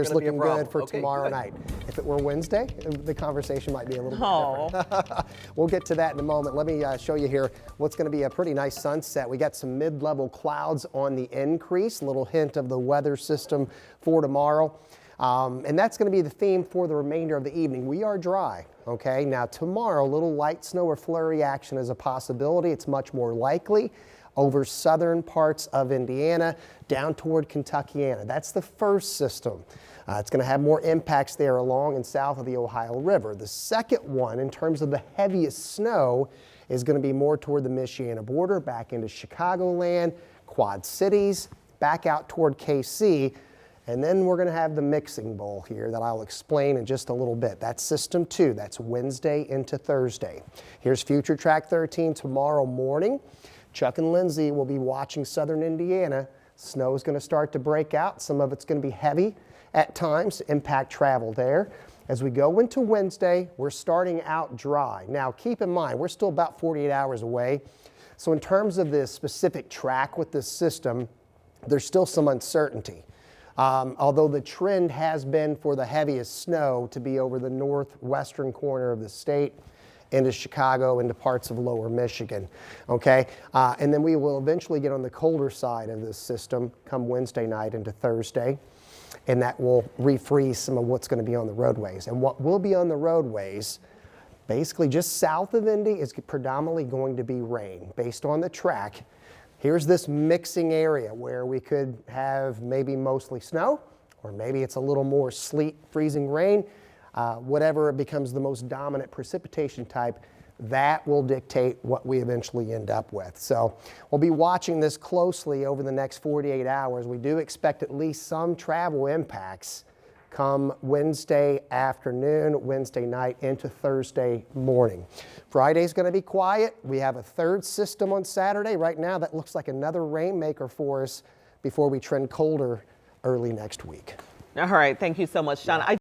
It's looking good for tomorrow night. If it were Wednesday, the conversation might be a little bit different. We'll get to that in a moment. Let me show you here what's going to be a pretty nice sunset. We got some mid-level clouds on the increase, a little hint of the weather system for tomorrow. And that's going to be the theme for the remainder of the evening. We are dry, okay? Now tomorrow, a little light snow or flurry action is a possibility. It's much more likely over southern parts of Indiana, down toward Kentuckiana. That's the first system. It's going to have more impacts there along and south of the Ohio River. The second one, in terms of the heaviest snow, is going to be more toward the Michiana border, back into Chicagoland, Quad Cities, back out toward KC. And then we're going to have the mixing bowl here that I'll explain in just a little bit. That's system 2. That's Wednesday into Thursday. Here's Future Track 13 tomorrow morning. Chuck and Lindsay will be watching southern Indiana. Snow is going to start to break out. Some of it's going to be heavy at times, impact travel there. As we go into Wednesday, we're starting out dry. Now, keep in mind, we're still about 48 hours away. So in terms of the specific track with this system, there's still some uncertainty. Although the trend has been for the heaviest snow to be over the northwestern corner of the state, into Chicago, into parts of lower Michigan, okay? And then we will eventually get on the colder side of this system come Wednesday night into Thursday, and that will refreeze some of what's going to be on the roadways. And what will be on the roadways, basically just south of Indy, is predominantly going to be rain. Based on the track, here's this mixing area where we could have maybe mostly snow, or maybe it's a little more sleet, freezing rain. Whatever becomes the most dominant precipitation type, that will dictate what we eventually end up with. So we'll be watching this closely over the next 48 hours. We do expect at least some travel impacts come Wednesday afternoon, Wednesday night into Thursday morning. Friday's going to be quiet. We have a third system on Saturday. Right now that looks like another rainmaker for us before we trend colder early next week. All right, thank you so much, Sean.